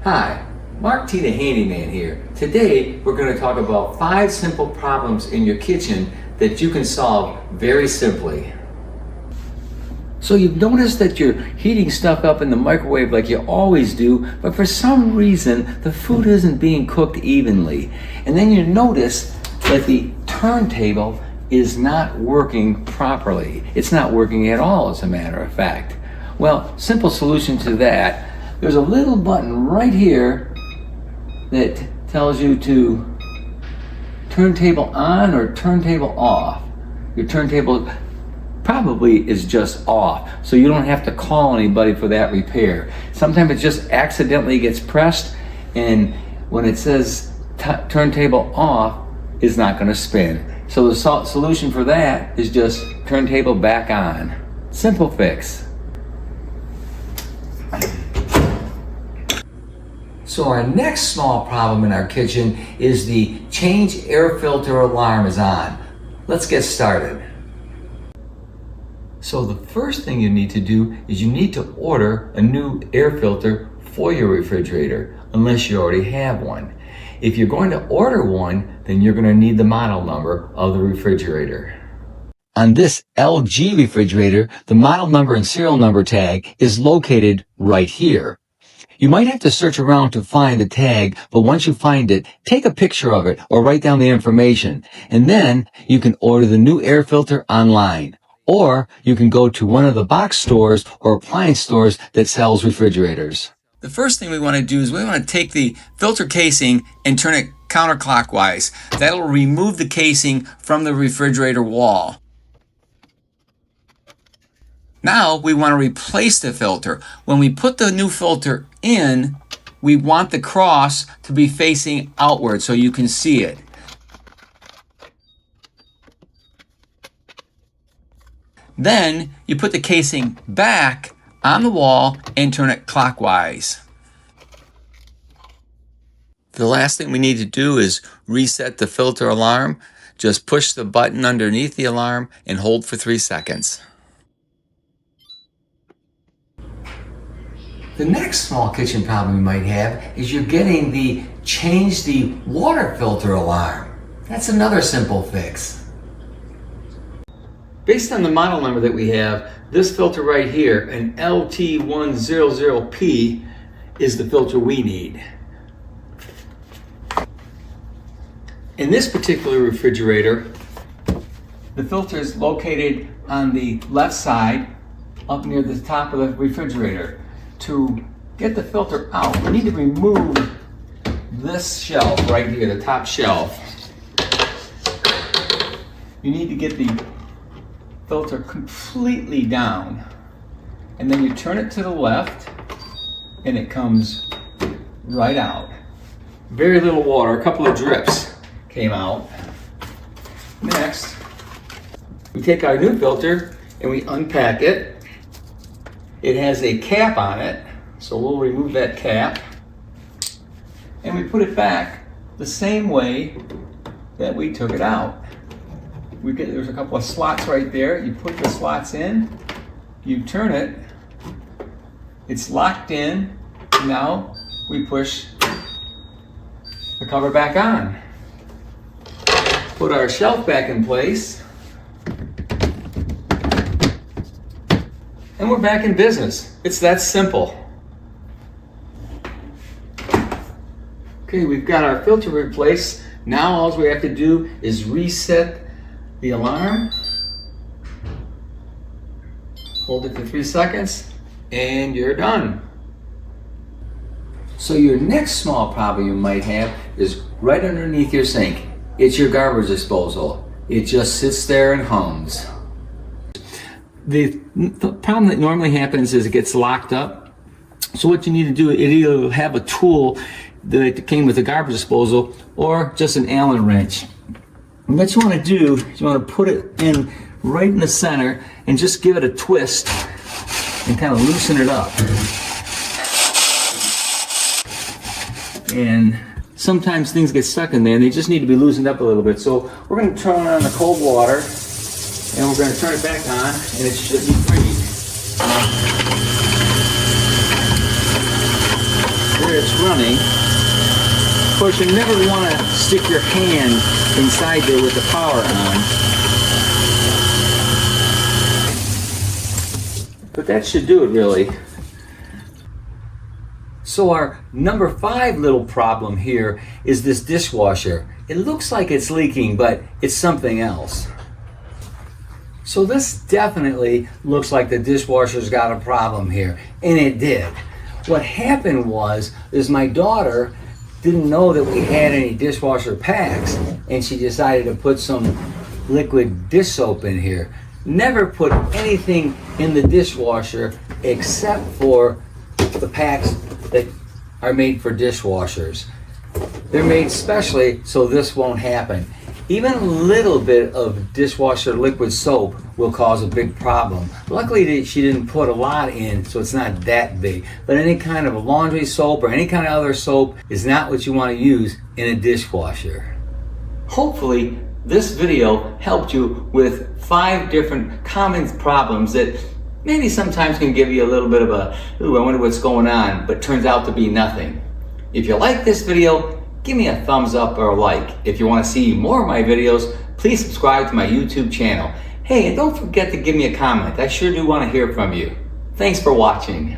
Hi, Mark T. the Handyman here. Today we're going to talk about 5 simple problems in your kitchen that you can solve very simply. So you've noticed that you're heating stuff up in the microwave like you always do, but for some reason the food isn't being cooked evenly. And then you notice that the turntable is not working properly. It's not working at all, as a matter of fact. Well, simple solution to that. There's a little button right here that tells you to turntable on or turntable off. Your turntable probably is just off, so you don't have to call anybody for that repair. Sometimes it just accidentally gets pressed, and when it says turntable off, it's not going to spin. So the solution for that is just turntable back on. Simple fix. So our next small problem in our kitchen is the change air filter alarm is on. Let's get started. So the first thing you need to do is you need to order a new air filter for your refrigerator, unless you already have one. If you're going to order one, then you're going to need the model number of the refrigerator. On this LG refrigerator, the model number and serial number tag is located right here. You might have to search around to find the tag, but once you find it, take a picture of it or write down the information, and then you can order the new air filter online. Or you can go to one of the box stores or appliance stores that sells refrigerators. The first thing we want to do is we want to take the filter casing and turn it counterclockwise. That'll remove the casing from the refrigerator wall. Now we want to replace the filter. When we put the new filter in, we want the cross to be facing outward so you can see it. Then you put the casing back on the wall and turn it clockwise. The last thing we need to do is reset the filter alarm. Just push the button underneath the alarm and hold for 3 seconds. The next small kitchen problem you might have is you're getting the change the water filter alarm. That's another simple fix. Based on the model number that we have, this filter right here, an LT100P, is the filter we need. In this particular refrigerator, the filter is located on the left side, up near the top of the refrigerator. To get the filter out, we need to remove this shelf right here, the top shelf. You need to get the filter completely down, and then you turn it to the left and it comes right out. Very little water, a couple of drips came out. Next, we take our new filter and we unpack it. It has a cap on it, so we'll remove that cap and we put it back the same way that we took it out. There's a couple of slots right there. You put the slots in, you turn it, it's locked in. Now we push the cover back on. Put our shelf back in place, and we're back in business. It's that simple. Okay, we've got our filter replaced. Now all we have to do is reset the alarm. Hold it for 3 seconds, and you're done. So your next small problem you might have is right underneath your sink. It's your garbage disposal. It just sits there and hums. The problem that normally happens is it gets locked up. So what you need to do is either have a tool that came with the garbage disposal or just an Allen wrench. And what you want to do is you want to put it in right in the center and just give it a twist and kind of loosen it up. And sometimes things get stuck in there and they just need to be loosened up a little bit. So we're going to turn on the cold water and we're going to turn it back on, and it should be free. There it's running. Of course, you never want to stick your hand inside there with the power on. But that should do it, really. So our number 5 little problem here is this dishwasher. It looks like it's leaking, but it's something else. So this definitely looks like the dishwasher's got a problem here, and it did. What happened is my daughter didn't know that we had any dishwasher packs, and she decided to put some liquid dish soap in here. Never put anything in the dishwasher except for the packs that are made for dishwashers. They're made specially so this won't happen. Even a little bit of dishwasher liquid soap will cause a big problem. Luckily she didn't put a lot in, so it's not that big. But any kind of laundry soap or any kind of other soap is not what you want to use in a dishwasher. Hopefully this video helped you with 5 different common problems that maybe sometimes can give you a little bit of a, ooh, I wonder what's going on, but turns out to be nothing. If you like this video, give me a thumbs up or a like. If you want to see more of my videos, please subscribe to my YouTube channel. Hey, and don't forget to give me a comment. I sure do want to hear from you. Thanks for watching.